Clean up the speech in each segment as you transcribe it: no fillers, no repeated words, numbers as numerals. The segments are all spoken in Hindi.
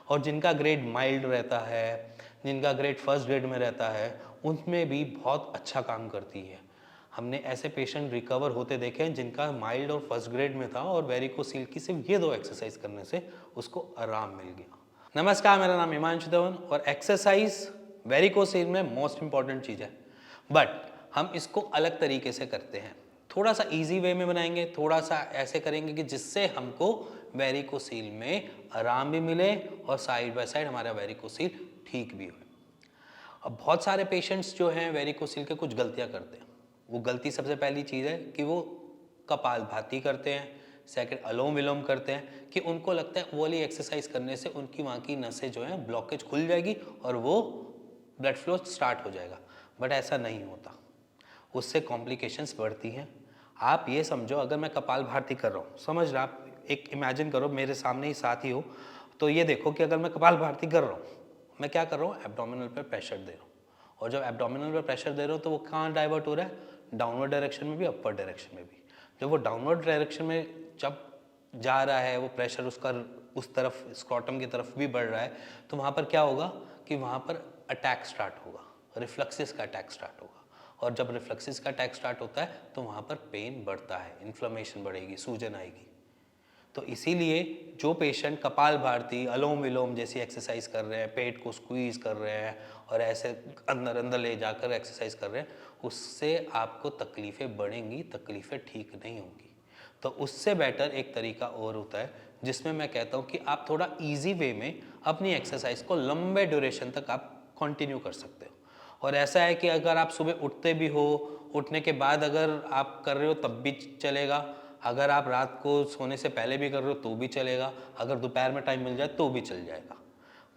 और जिनका ग्रेड माइल्ड रहता है, जिनका ग्रेड फर्स्ट ग्रेड में रहता है, उनमें भी बहुत अच्छा काम करती है। हमने ऐसे पेशेंट रिकवर होते देखे हैं जिनका माइल्ड और फर्स्ट ग्रेड में था और वेरिकोसील की सिर्फ ये 2 एक्सरसाइज करने से उसको आराम मिल गया। नमस्कार, मेरा नाम हिमांशु धवन और एक्सरसाइज वेरिकोसील में मोस्ट इंपॉर्टेंट चीज़ है, बट हम इसको अलग तरीके से करते हैं। थोड़ा सा इजी वे में बनाएंगे, थोड़ा सा ऐसे करेंगे कि जिससे हमको वेरिकोसील में आराम भी मिले और साइड बाय साइड हमारा वेरिकोसील ठीक भी हो। अब बहुत सारे पेशेंट्स जो हैं वेरिकोसील के कुछ गलतियां करते हैं। वो गलती सबसे पहली चीज़ है कि वो कपालभाति करते हैं, सेकंड अनुलोम विलोम करते हैं कि उनको लगता है वो वाली एक्सरसाइज करने से उनकी वहाँ की नसें जो हैं ब्लॉकेज खुल जाएगी और वो ब्लड फ्लो स्टार्ट हो जाएगा, बट ऐसा नहीं होता। उससे कॉम्प्लिकेशंस बढ़ती हैं। आप ये समझो, अगर मैं कपालभाति कर रहा हूँ, समझ रहा, आप एक इमेजिन करो मेरे सामने ही साथी हो, तो ये देखो कि अगर मैं कपालभाति कर रहा हूँ, मैं क्या कर रहा हूँ, एब्डोमिनल पे प्रेशर दे रहा हूँ। और जब एब्डोमिनल पे प्रेशर दे रहा हूँ तो वो कहाँ डाइवर्ट हो रहा है, डाउनवर्ड डायरेक्शन में भी, अपर डायरेक्शन में भी। जब वो डाउनवर्ड डायरेक्शन में जब जा रहा है वो प्रेशर उसका उस तरफ स्क्रॉटम की तरफ भी बढ़ रहा है, तो वहाँ पर क्या होगा कि वहाँ पर अटैक स्टार्ट होगा, रिफ्लक्सिस का अटैक स्टार्ट होगा। और जब रिफ्लक्सिस का अटैक स्टार्ट होता है तो वहाँ पर पेन बढ़ता है, इन्फ्लेमेशन बढ़ेगी, सूजन आएगी। तो इसीलिए जो पेशेंट कपालभाति, अनुलोम विलोम जैसी एक्सरसाइज कर रहे हैं, पेट को स्क्वीज कर रहे हैं और ऐसे अंदर अंदर ले जाकर एक्सरसाइज कर रहे हैं, उससे आपको तकलीफ़ें बढ़ेंगी, तकलीफ़ें ठीक नहीं होंगी। तो उससे बेटर एक तरीका और होता है जिसमें मैं कहता हूँ कि आप थोड़ा इजी वे में अपनी एक्सरसाइज को लंबे ड्यूरेशन तक आप कंटिन्यू कर सकते हो। और ऐसा है कि अगर आप सुबह उठते भी हो, उठने के बाद अगर आप कर रहे हो तब भी चलेगा, अगर आप रात को सोने से पहले भी कर रहे हो तो भी चलेगा, अगर दोपहर में टाइम मिल जाए तो भी चल जाएगा।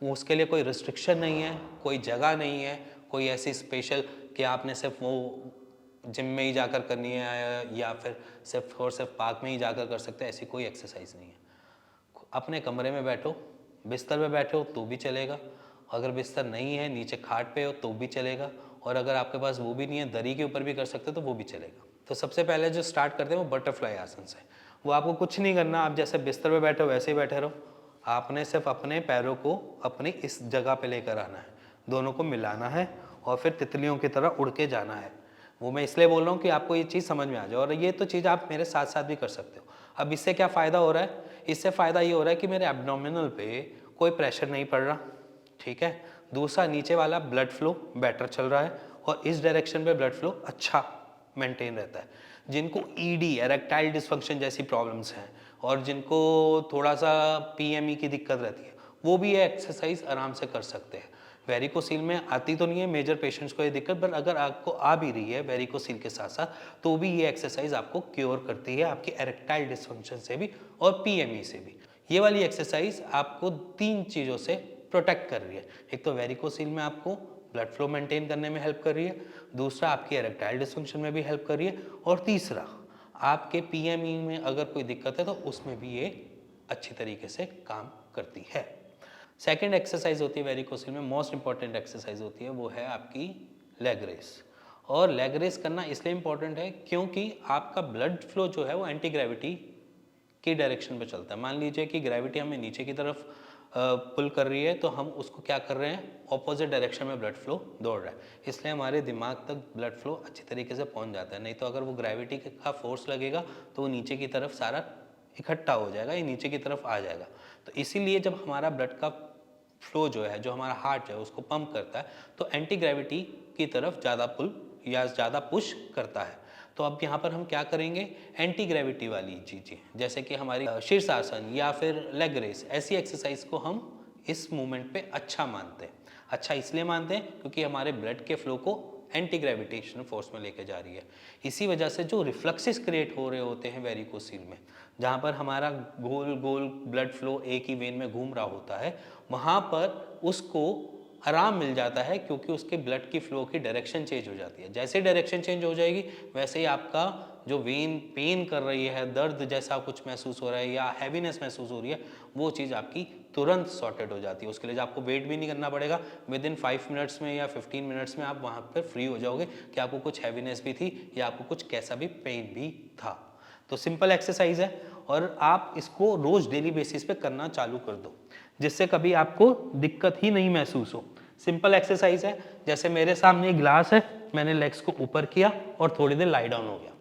उसके लिए कोई रिस्ट्रिक्शन नहीं है, कोई जगह नहीं है, कोई ऐसी स्पेशल कि आपने सिर्फ वो जिम में ही जाकर करनी है या फिर सिर्फ और सिर्फ पार्क में ही जाकर कर सकते हैं, ऐसी कोई एक्सरसाइज नहीं है। अपने कमरे में बैठो, बिस्तर पे बैठे हो तो भी चलेगा, अगर बिस्तर नहीं है नीचे खाट पे हो तो भी चलेगा, और अगर आपके पास वो भी नहीं है दरी के ऊपर भी कर सकते हो तो वो भी चलेगा। तो सबसे पहले जो स्टार्ट करते हैं वो बटरफ्लाई आसन से। वो आपको कुछ नहीं करना, आप जैसे बिस्तर पे बैठे हो वैसे ही बैठे रहो। आपने सिर्फ अपने पैरों को अपनी इस जगह पे लेकर आना है, दोनों को मिलाना है और फिर तितलियों की तरह उड़ के जाना है। वो मैं इसलिए बोल रहा हूँ कि आपको ये चीज़ समझ में आ जाए, और ये तो चीज़ आप मेरे साथ साथ भी कर सकते हो। अब इससे क्या फ़ायदा हो रहा है, इससे फ़ायदा ये हो रहा है कि मेरे एब्डोमिनल पे कोई प्रेशर नहीं पड़ रहा, ठीक है। दूसरा, नीचे वाला ब्लड फ्लो बेटर चल रहा है और इस डायरेक्शन पे ब्लड फ्लो अच्छा मेंटेन रहता है। जिनको ईडी, एरेक्टाइल डिसफंक्शन जैसी प्रॉब्लम्स हैं और जिनको थोड़ा सा पीएमई की दिक्कत रहती है, वो भी ये एक्सरसाइज आराम से कर सकते हैं। वेरिकोसील में आती तो नहीं है मेजर पेशेंट्स को ये दिक्कत, बट अगर आपको आ भी रही है वेरिकोसील के साथ साथ, तो भी ये एक्सरसाइज आपको क्योर करती है आपकी एरेक्टाइल डिसफंक्शन से भी और पीएमई से भी। ये वाली एक्सरसाइज आपको 3 चीज़ों से प्रोटेक्ट कर रही है। एक तो वेरिकोसील में आपको ब्लड फ्लो मेंटेन करने में हेल्प कर रही है, दूसरा आपकी एरेक्टाइल डिसफंक्शन में भी हेल्प कर रही है, और तीसरा आपके पीएमई में अगर कोई दिक्कत है तो उसमें भी ये अच्छी तरीके से काम करती है। सेकेंड एक्सरसाइज होती है वेरिकोसील में, मोस्ट इंपॉर्टेंट एक्सरसाइज होती है, वो है आपकी लेग रेस। और लेग रेस करना इसलिए इंपॉर्टेंट है क्योंकि आपका ब्लड फ्लो जो है वो एंटी ग्रेविटी की डायरेक्शन पे चलता है। मान लीजिए कि ग्रेविटी हमें नीचे की तरफ पुल कर रही है, तो हम उसको क्या कर रहे हैं, ऑपोजिट डायरेक्शन में ब्लड फ्लो दौड़ रहा है, इसलिए हमारे दिमाग तक ब्लड फ्लो अच्छी तरीके से पहुंच जाता है। नहीं तो अगर वो ग्रेविटी का फोर्स लगेगा तो वो नीचे की तरफ सारा इकट्ठा हो जाएगा, ये नीचे की तरफ आ जाएगा। तो इसीलिए जब हमारा ब्लड का फ्लो जो है, जो हमारा हार्ट है उसको पंप करता है, तो एंटी ग्रेविटी की तरफ ज़्यादा पुल या ज़्यादा पुश करता है। तो अब यहाँ पर हम क्या करेंगे, एंटी ग्रेविटी वाली चीज़ें जैसे कि हमारी शीर्षासन या फिर लेग रेस, ऐसी एक्सरसाइज को हम इस मूवमेंट पे अच्छा मानते हैं। अच्छा इसलिए मानते हैं क्योंकि हमारे ब्लड के फ्लो को एंटी ग्रेविटेशनल फोर्स में लेके जा रही है। इसी वजह से जो रिफ्लक्सेस क्रिएट हो रहे होते हैं वेरिकोसील में, जहाँ पर हमारा गोल गोल ब्लड फ्लो एक ही वेन में घूम रहा होता है, वहाँ पर उसको आराम मिल जाता है क्योंकि उसके ब्लड की फ्लो की डायरेक्शन चेंज हो जाती है। जैसे डायरेक्शन चेंज हो जाएगी वैसे ही आपका जो वेन पेन कर रही है, दर्द जैसा कुछ महसूस हो रहा है या हैवीनेस महसूस हो रही है, वो चीज़ आपकी तुरंत सॉर्टेड हो जाती है। उसके लिए आपको वेट भी नहीं करना पड़ेगा, विद इन 5 मिनट्स में या 15 मिनट्स में आप वहाँ पर फ्री हो जाओगे कि आपको कुछ हैवीनेस भी थी या आपको कुछ कैसा भी पेन भी था। तो सिंपल एक्सरसाइज है और आप इसको रोज़ डेली बेसिस पे करना चालू कर दो। जिससे कभी आपको दिक्कत ही नहीं महसूस हो। सिंपल एक्सरसाइज है, जैसे मेरे सामने ग्लास है, मैंने लेग्स को ऊपर किया और थोड़ी देर लाई डाउन हो गया।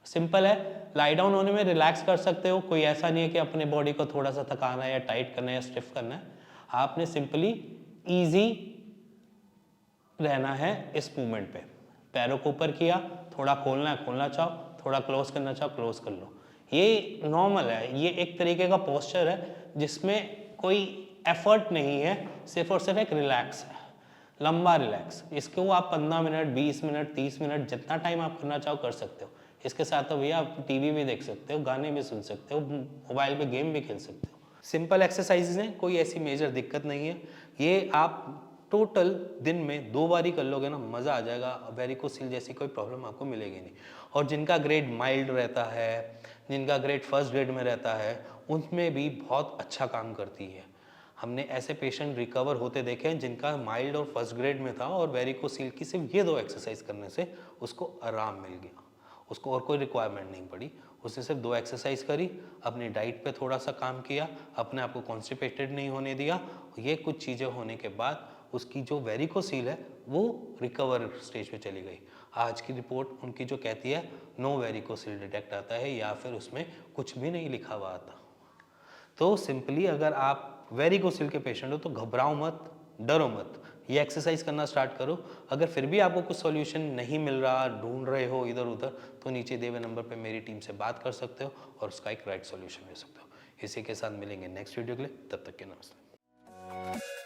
सिंपल है, लाई डाउन होने में रिलैक्स कर सकते हो, कोई ऐसा नहीं है कि अपने बॉडी को थोड़ा सा थकाना है या टाइट करना है या स्टिफ करना है। आपने सिंपली ईजी रहना है इस मूवमेंट पे। पैरों को ऊपर किया, थोड़ा खोलना है खोलना चाहो, थोड़ा क्लोज करना चाहो क्लोज कर लो। ये नॉर्मल है, ये एक तरीके का पोस्चर है जिसमें कोई एफर्ट नहीं है, सिर्फ और सिर्फ एक रिलैक्स है, लंबा रिलैक्स। इसको आप 15 मिनट 20 मिनट 30 मिनट जितना टाइम आप करना चाहो कर सकते हो। इसके साथ तो भैया आप टीवी भी देख सकते हो, गाने भी सुन सकते हो, मोबाइल पे गेम भी खेल सकते हो। सिंपल एक्सरसाइजेज हैं, कोई ऐसी मेजर दिक्कत नहीं है। ये आप टोटल दिन में 2 बार ही कर लोगे ना, मज़ा आ जाएगा। वेरिकोसिल जैसी कोई प्रॉब्लम आपको मिलेगी नहीं। और जिनका ग्रेड माइल्ड रहता है, जिनका ग्रेड फर्स्ट ग्रेड में रहता है, उनमें भी बहुत अच्छा काम करती है। हमने ऐसे पेशेंट रिकवर होते देखे हैं जिनका माइल्ड और फर्स्ट ग्रेड में था और वेरिकोसिल की सिर्फ ये 2 एक्सरसाइज करने से उसको आराम मिल गया, उसको और कोई रिक्वायरमेंट नहीं पड़ी। उसने सिर्फ 2 एक्सरसाइज करी, अपनी डाइट पे थोड़ा सा काम किया, अपने आप को कॉन्स्टिपेटेड नहीं होने दिया। ये कुछ चीज़ें होने के बाद उसकी जो वेरिकोसील है वो रिकवर स्टेज पे चली गई। आज की रिपोर्ट उनकी जो कहती है नो वेरिकोसील डिटेक्ट आता है, या फिर उसमें कुछ भी नहीं लिखा हुआ आता। तो सिंपली अगर आप वेरिकोसिल के पेशेंट हो तो घबराओ मत, डरो मत, ये एक्सरसाइज करना स्टार्ट करो। अगर फिर भी आपको कुछ सॉल्यूशन नहीं मिल रहा, ढूंढ रहे हो इधर उधर, तो नीचे दिए हुए नंबर पे मेरी टीम से बात कर सकते हो और उसका एक राइट सॉल्यूशन ले सकते हो। इसी के साथ मिलेंगे नेक्स्ट वीडियो के लिए, तब तक के नमस्ते।